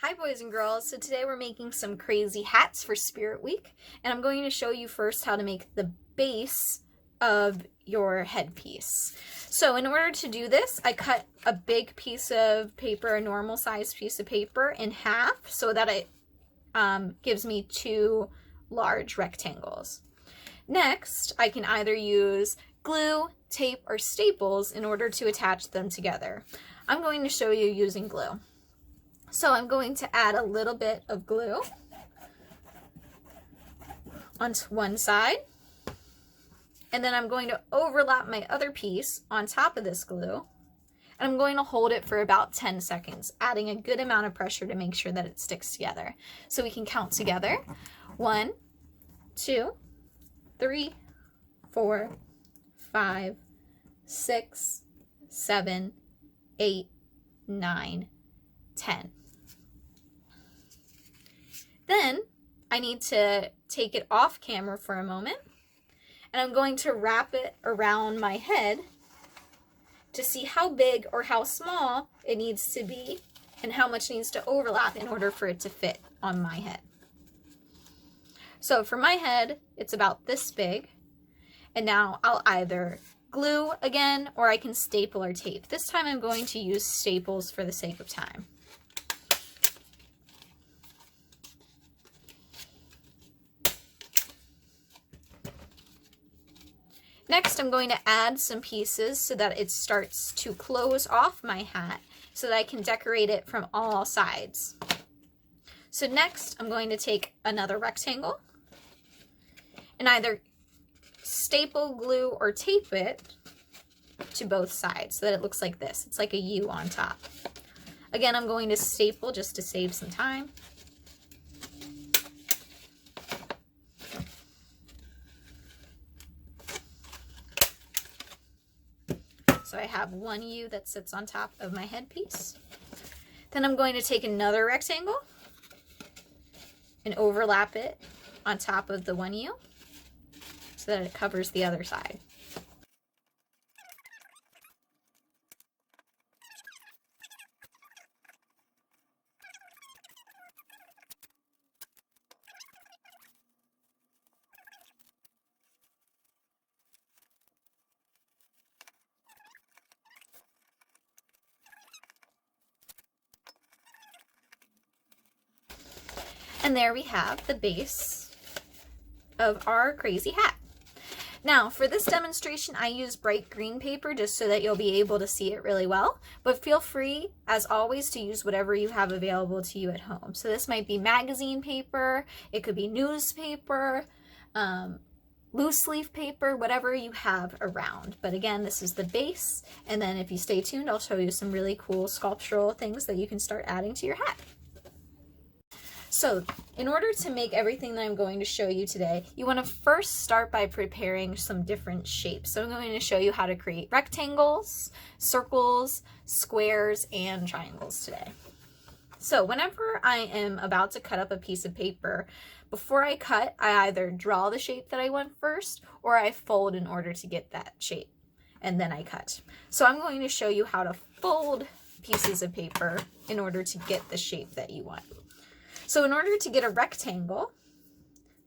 Hi boys and girls, so today we're making some crazy hats for Spirit Week, and I'm going to show you first how to make the base of your headpiece. So in order to do this, I cut a big piece of paper, a normal size piece of paper, in half so that it gives me two large rectangles. Next, I can either use glue, tape, or staples in order to attach them together. I'm going to show you using glue. So I'm going to add a little bit of glue onto one side, and then I'm going to overlap my other piece on top of this glue, and I'm going to hold it for about 10 seconds, adding a good amount of pressure to make sure that it sticks together. So we can count together. 1, 2, 3, 4, 5, 6, 7, 8, 9, 10. Then I need to take it off camera for a moment, and I'm going to wrap it around my head to see how big or how small it needs to be and how much needs to overlap in order for it to fit on my head. So for my head, it's about this big, and now I'll either glue again or I can staple or tape. This time I'm going to use staples for the sake of time. Next, I'm going to add some pieces so that it starts to close off my hat so that I can decorate it from all sides. So next, I'm going to take another rectangle and either staple, glue, or tape it to both sides so that it looks like this. It's like a U on top. Again, I'm going to staple just to save some time. So I have one U that sits on top of my headpiece. Then I'm going to take another rectangle and overlap it on top of the one U so that it covers the other side. And there we have the base of our crazy hat. Now, for this demonstration, I use bright green paper just so that you'll be able to see it really well, but feel free, as always, to use whatever you have available to you at home. So this might be magazine paper, it could be newspaper, loose leaf paper, whatever you have around. But again, this is the base, and then if you stay tuned, I'll show you some really cool sculptural things that you can start adding to your hat. So in order to make everything that I'm going to show you today, you want to first start by preparing some different shapes. So I'm going to show you how to create rectangles, circles, squares, and triangles today. So whenever I am about to cut up a piece of paper, before I cut, I either draw the shape that I want first, or I fold in order to get that shape, and then I cut. So I'm going to show you how to fold pieces of paper in order to get the shape that you want. So in order to get a rectangle,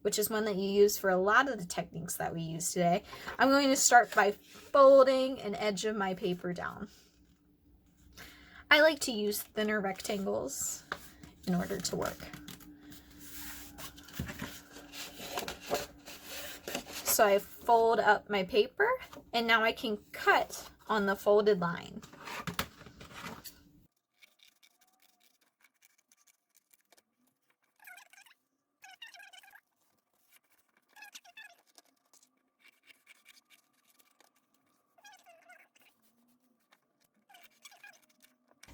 which is one that you use for a lot of the techniques that we use today, I'm going to start by folding an edge of my paper down. I like to use thinner rectangles in order to work. So I fold up my paper, and now I can cut on the folded line.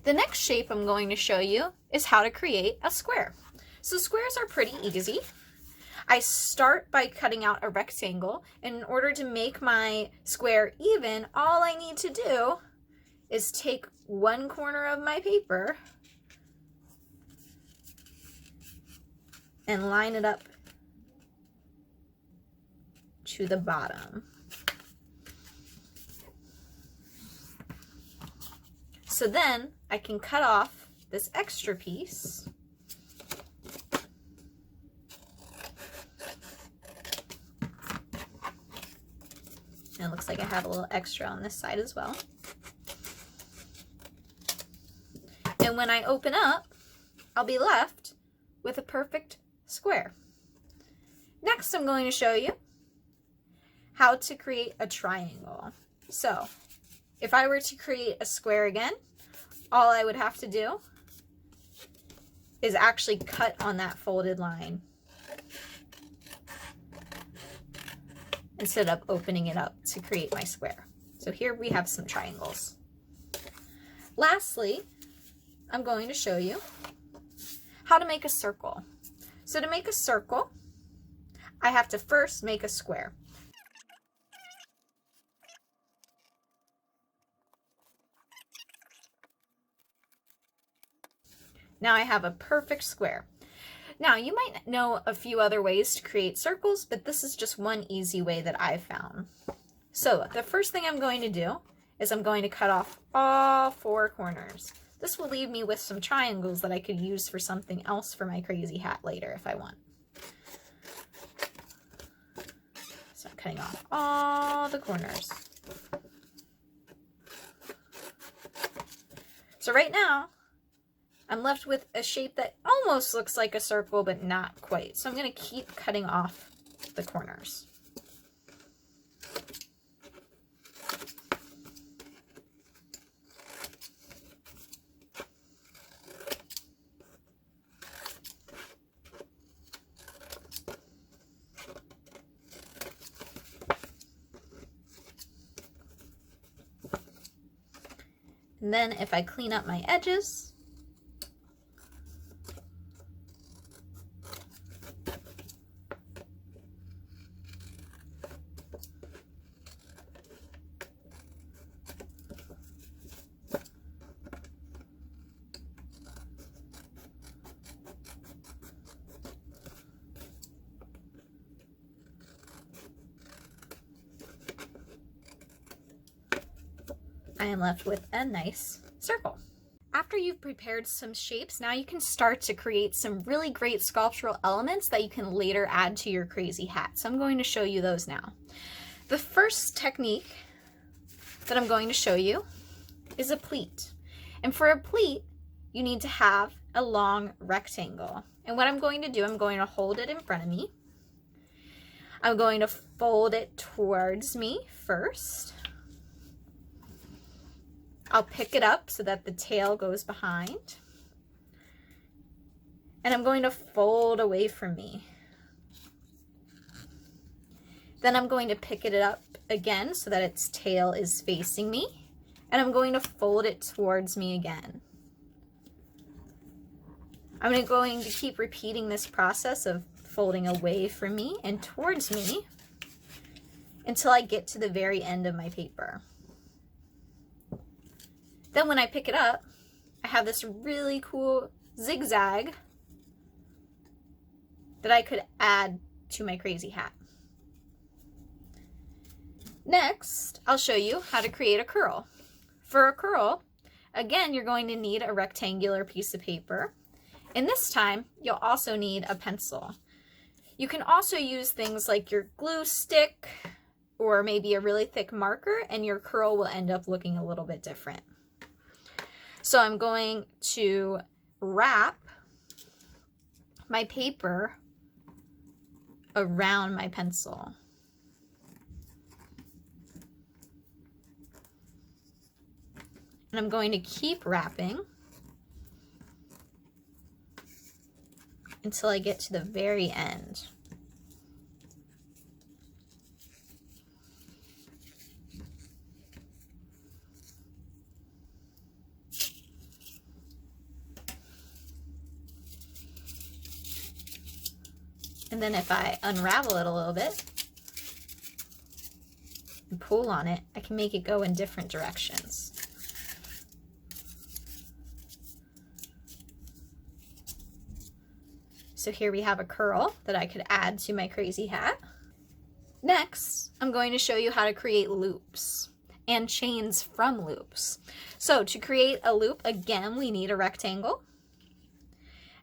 The next shape I'm going to show you is how to create a square. So squares are pretty easy. I start by cutting out a rectangle, and in order to make my square even, all I need to do is take one corner of my paper and line it up to the bottom. So then I can cut off this extra piece And it looks like I have a little extra on this side as well. And when I open up, I'll be left with a perfect square. Next, I'm going to show you how to create a triangle. So, if I were to create a square again, all I would have to do is actually cut on that folded line instead of opening it up to create my square. So here we have some triangles. Lastly, I'm going to show you how to make a circle. So to make a circle, I have to first make a square. Now I have a perfect square. Now you might know a few other ways to create circles, but this is just one easy way that I've found. So the first thing I'm going to do is I'm going to cut off all 4 corners. This will leave me with some triangles that I could use for something else for my crazy hat later if I want. So I'm cutting off all the corners. So right now, I'm left with a shape that almost looks like a circle, but not quite. So I'm going to keep cutting off the corners. And then if I clean up my edges, I am left with a nice circle. After you've prepared some shapes, now you can start to create some really great sculptural elements that you can later add to your crazy hat. So I'm going to show you those now. The first technique that I'm going to show you is a pleat. And for a pleat, you need to have a long rectangle. And what I'm going to do, I'm going to hold it in front of me. I'm going to fold it towards me first. I'll pick it up so that the tail goes behind. And I'm going to fold away from me. Then I'm going to pick it up again so that its tail is facing me. And I'm going to fold it towards me again. I'm going to keep repeating this process of folding away from me and towards me until I get to the very end of my paper. Then when I pick it up, I have this really cool zigzag that I could add to my crazy hat. Next, I'll show you how to create a curl. For a curl, again, you're going to need a rectangular piece of paper. And this time, you'll also need a pencil. You can also use things like your glue stick or maybe a really thick marker, and your curl will end up looking a little bit different. So I'm going to wrap my paper around my pencil. And I'm going to keep wrapping until I get to the very end. And then if I unravel it a little bit and pull on it, I can make it go in different directions. So here we have a curl that I could add to my crazy hat. Next, I'm going to show you how to create loops and chains from loops. So to create a loop, again, we need a rectangle.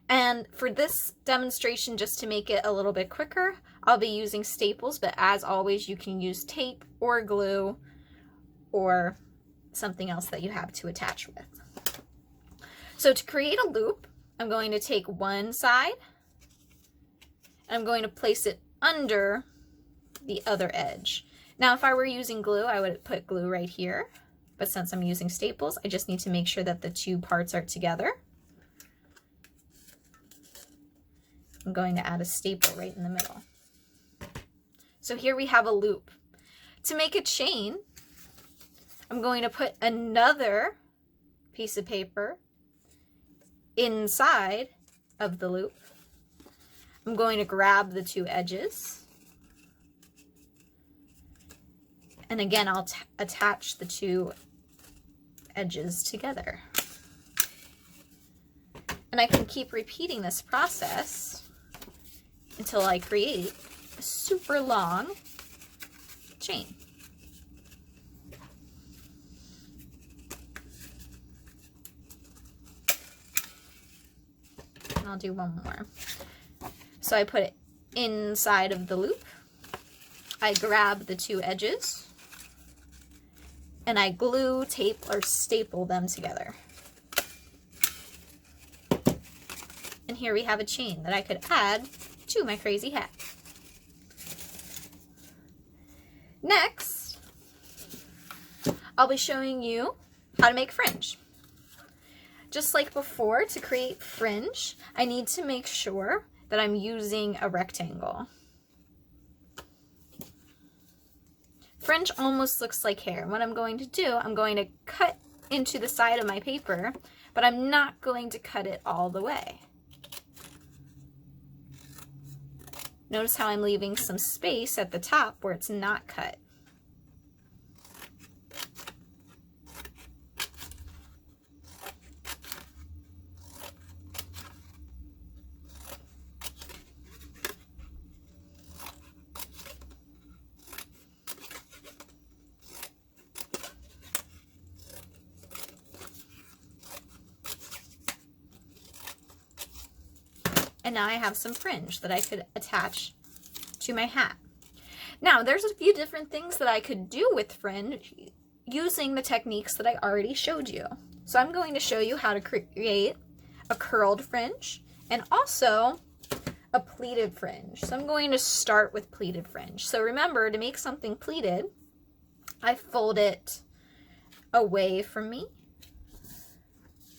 And for this demonstration, just to make it a little bit quicker, I'll be using staples, but as always, you can use tape or glue or something else that you have to attach with. So to create a loop, I'm going to take one side and I'm going to place it under the other edge. Now, if I were using glue, I would put glue right here, but since I'm using staples, I just need to make sure that the two parts are together. I'm going to add a staple right in the middle. So here we have a loop. To make a chain, I'm going to put another piece of paper inside of the loop. I'm going to grab the two edges. And again, I'll attach the two edges together. And I can keep repeating this process until I create a super long chain. And I'll do one more. So I put it inside of the loop. I grab the two edges and I glue, tape, or staple them together. And here we have a chain that I could add to my crazy hat. Next, I'll be showing you how to make fringe. Just like before, to create fringe, I need to make sure that I'm using a rectangle. Fringe almost looks like hair. What I'm going to do, I'm going to cut into the side of my paper, but I'm not going to cut it all the way. Notice how I'm leaving some space at the top where it's not cut. And now I have some fringe that I could attach to my hat. Now, there's a few different things that I could do with fringe using the techniques that I already showed you. So I'm going to show you how to create a curled fringe and also a pleated fringe. So I'm going to start with pleated fringe. So remember, to make something pleated, I fold it away from me.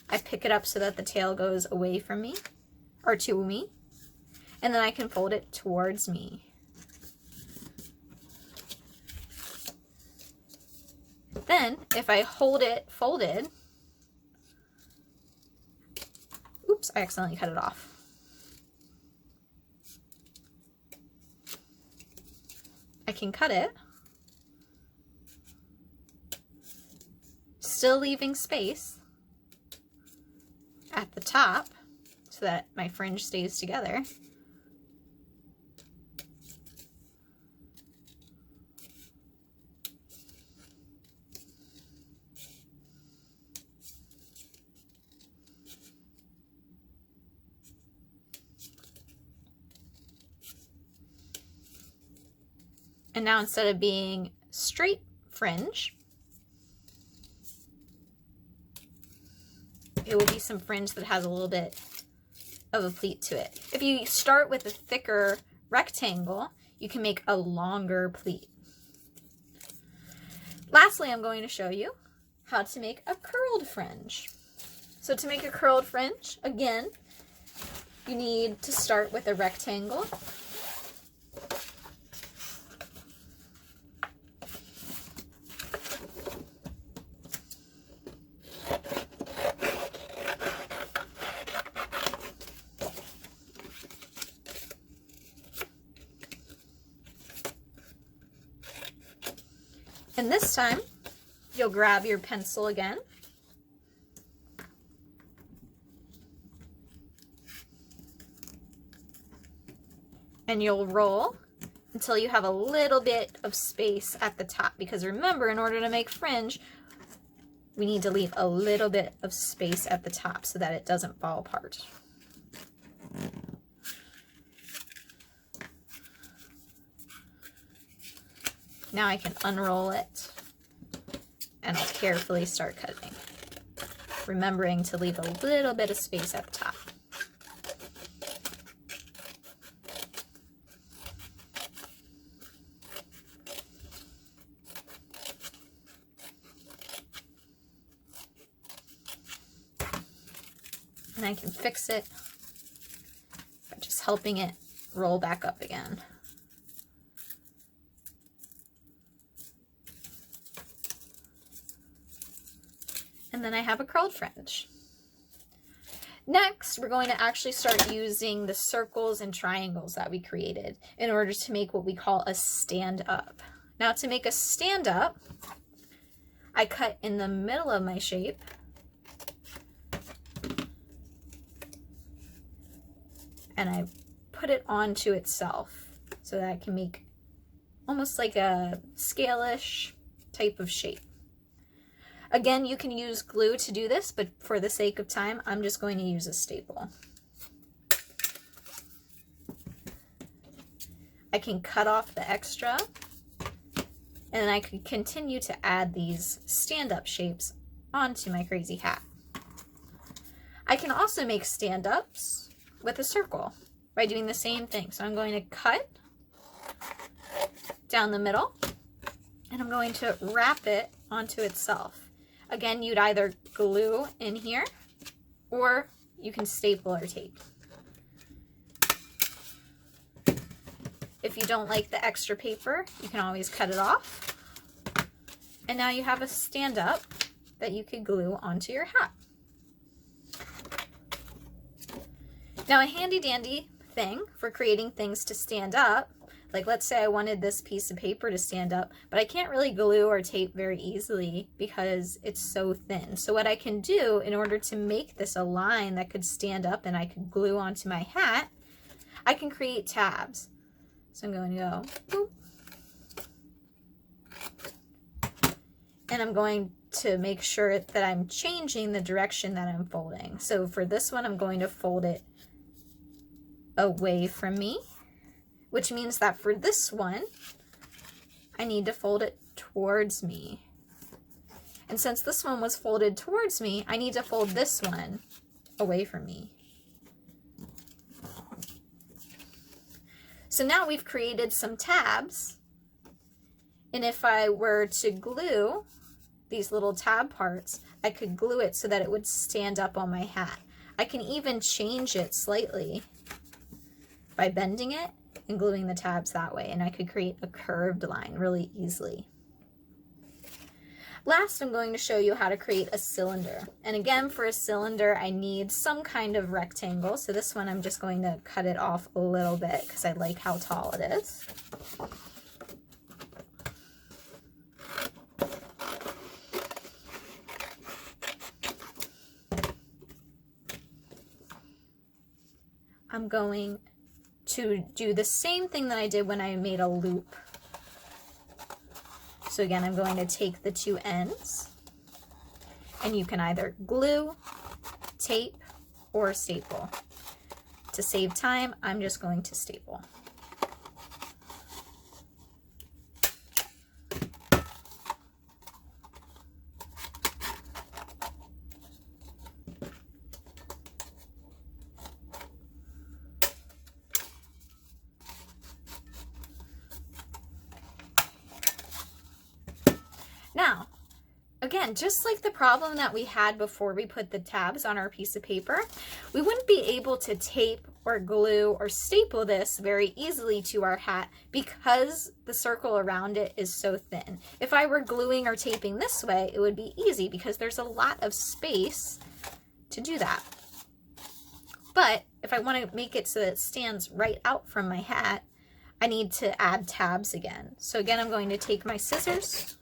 I pick it up so that the tail goes away from me, or to me, and then I can fold it towards me. Then, if I hold it folded, oops, I accidentally cut it off. I can cut it, still leaving space at the top so that my fringe stays together. And now instead of being straight fringe, it will be some fringe that has a little bit of a pleat to it. If you start with a thicker rectangle, you can make a longer pleat. Lastly, I'm going to show you how to make a curled fringe. So to make a curled fringe, again, you need to start with a rectangle. And this time, you'll grab your pencil again. And you'll roll until you have a little bit of space at the top. Because remember, in order to make fringe, we need to leave a little bit of space at the top so that it doesn't fall apart. Now I can unroll it and I'll carefully start cutting, remembering to leave a little bit of space at the top. And I can fix it by just helping it roll back up again. And then I have a curled fringe. Next, we're going to actually start using the circles and triangles that we created in order to make what we call a stand-up. Now, to make a stand-up, I cut in the middle of my shape and I put it onto itself so that I can make almost like a scale-ish type of shape. Again, you can use glue to do this, but for the sake of time, I'm just going to use a staple. I can cut off the extra, and I could continue to add these stand-up shapes onto my crazy hat. I can also make stand-ups with a circle by doing the same thing. So I'm going to cut down the middle, and I'm going to wrap it onto itself. Again, you'd either glue in here or you can staple or tape. If you don't like the extra paper, you can always cut it off. And now you have a stand-up that you could glue onto your hat. Now, a handy-dandy thing for creating things to stand up, like let's say I wanted this piece of paper to stand up, but I can't really glue or tape very easily because it's so thin. So what I can do in order to make this a line that could stand up and I could glue onto my hat, I can create tabs. So I'm going to go boop, and I'm going to make sure that I'm changing the direction that I'm folding. So for this one, I'm going to fold it away from me, which means that for this one, I need to fold it towards me. And since this one was folded towards me, I need to fold this one away from me. So now we've created some tabs, and if I were to glue these little tab parts, I could glue it so that it would stand up on my hat. I can even change it slightly by bending it and gluing the tabs that way, and I could create a curved line really easily. Last, I'm going to show you how to create a cylinder. And again, for a cylinder, I need some kind of rectangle. So this one, I'm just going to cut it off a little bit because I like how tall it is. I'm going to do the same thing that I did when I made a loop. So again, I'm going to take the two ends, and you can either glue, tape, or staple. To save time, I'm just going to staple. Now, again, just like the problem that we had before we put the tabs on our piece of paper, we wouldn't be able to tape or glue or staple this very easily to our hat because the circle around it is so thin. If I were gluing or taping this way, it would be easy because there's a lot of space to do that. But if I want to make it so that it stands right out from my hat, I need to add tabs again. So again, I'm going to take my scissors,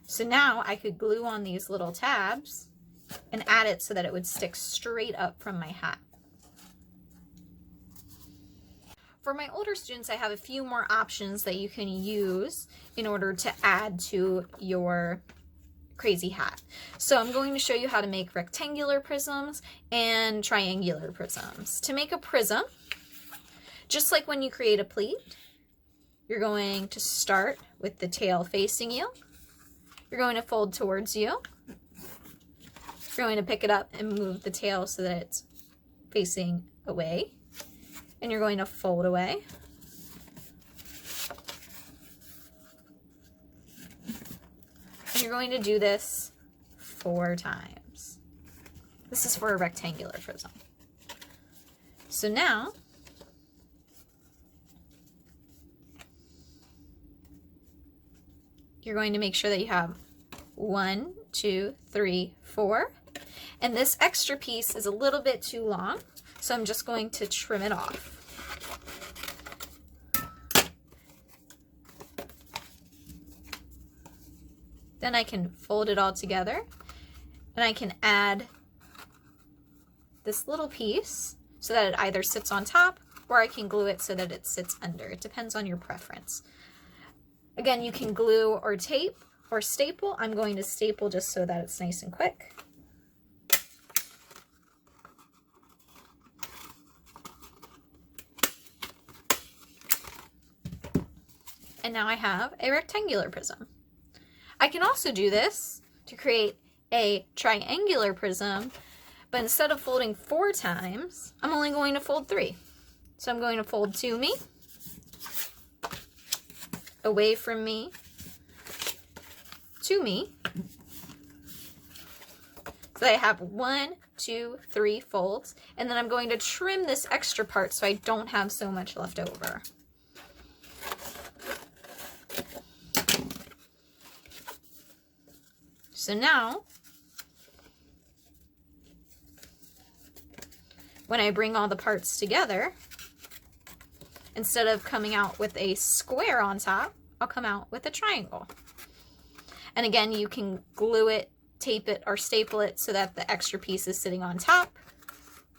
so now I could glue on these little tabs and add it so that it would stick straight up from my hat. For my older students, I have a few more options that you can use in order to add to your crazy hat. So I'm going to show you how to make rectangular prisms and triangular prisms. To make a prism, just like when you create a pleat, you're going to start with the tail facing you. You're going to fold towards you. You're going to pick it up and move the tail so that it's facing away. And you're going to fold away. And you're going to do this 4 times. This is for a rectangular prism. So now, you're going to make sure that you have 1, 2, 3, 4. And this extra piece is a little bit too long, so I'm just going to trim it off. Then I can fold it all together, and I can add this little piece so that it either sits on top, or I can glue it so that it sits under. It depends on your preference. Again, you can glue or tape or staple. I'm going to staple just so that it's nice and quick. And now I have a rectangular prism. I can also do this to create a triangular prism, but instead of folding 4 times, I'm only going to fold 3. So I'm going to fold to me, away from me, to me. So I have 1, 2, 3 folds, and then I'm going to trim this extra part so I don't have so much left over. So now, when I bring all the parts together, instead of coming out with a square on top, I'll come out with a triangle. And again, you can glue it, tape it, or staple it so that the extra piece is sitting on top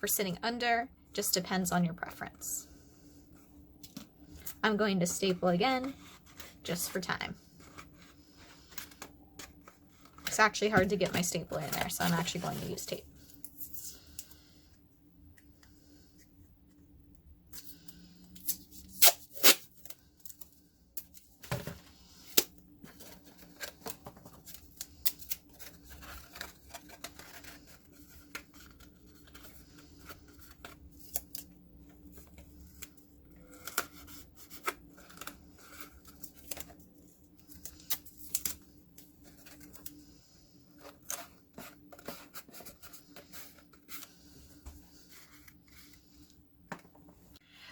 or sitting under. Just depends on your preference. I'm going to staple again, just for time. It's actually hard to get my stapler in there, so I'm actually going to use tape.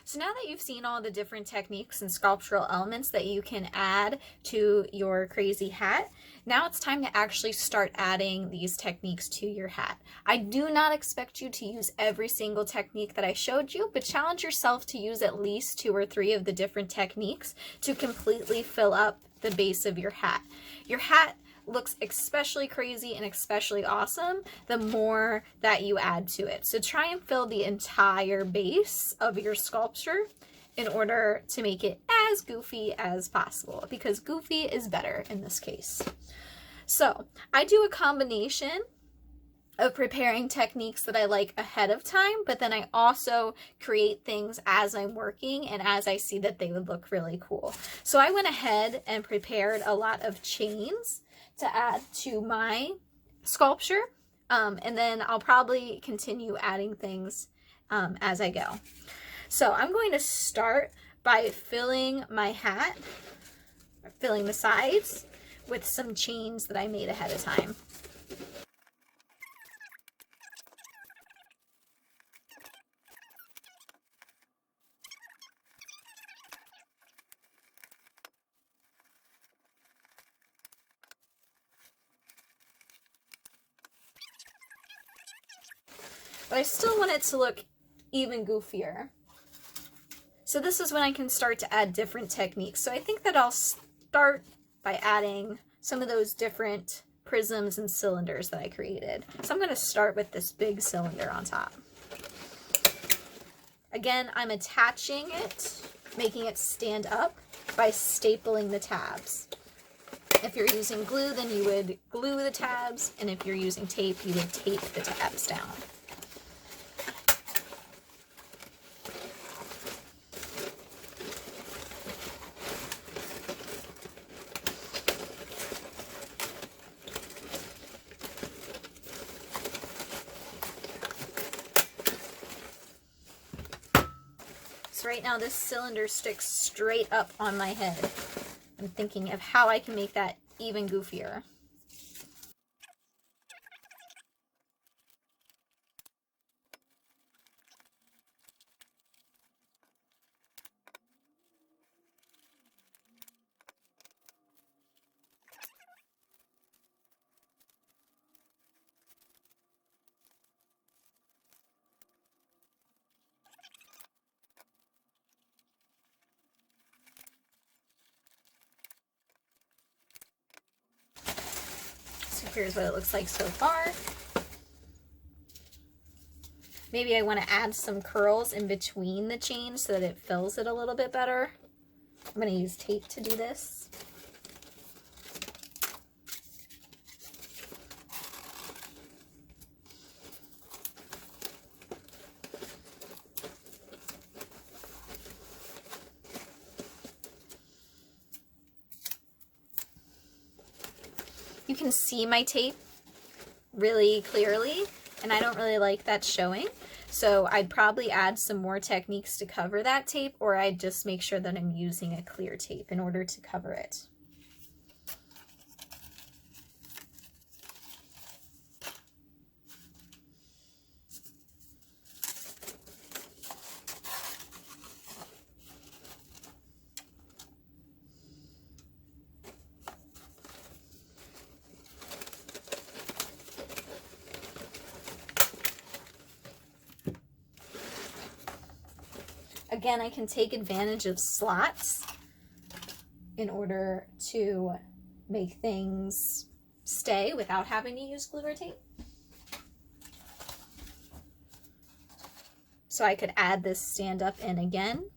So now that you've seen all the different techniques and sculptural elements that you can add to your crazy hat, now it's time to actually start adding these techniques to your hat. I do not expect you to use every single technique that I showed you, but challenge yourself to use at least 2 or 3 of the different techniques to completely fill up the base of your hat. Your hat looks especially crazy and especially awesome the more that you add to it. So try and fill the entire base of your sculpture in order to make it as goofy as possible, because goofy is better in this case. So I do a combination of preparing techniques that I like ahead of time, but then I also create things as I'm working and as I see that they would look really cool. So I went ahead and prepared a lot of chains to add to my sculpture, and then I'll probably continue adding things as I go. So I'm going to start by filling my hat, filling the sides with some chains that I made ahead of time. But I still want it to look even goofier. So this is when I can start to add different techniques. So I think that I'll start by adding some of those different prisms and cylinders that I created. So I'm going to start with this big cylinder on top. Again, I'm attaching it, making it stand up by stapling the tabs. If you're using glue, then you would glue the tabs, and if you're using tape, you would tape the tabs down. So right now this cylinder sticks straight up on my head. I'm thinking of how I can make that even goofier. So here's what it looks like so far. Maybe I want to add some curls in between the chains so that it fills it a little bit better. I'm going to use tape to do this. You can see my tape really clearly, and I don't really like that showing. So I'd probably add some more techniques to cover that tape, or I'd just make sure that I'm using a clear tape in order to cover it. Again, I can take advantage of slots in order to make things stay without having to use glue or tape. So I could add this stand up in again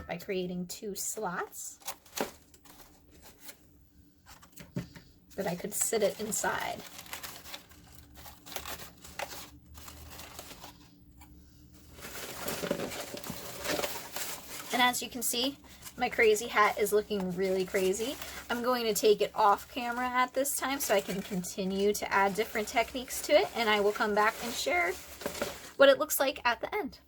by creating 2 slots that I could sit it inside. And as you can see, my crazy hat is looking really crazy. I'm going to take it off camera at this time so I can continue to add different techniques to it, and I will come back and share what it looks like at the end.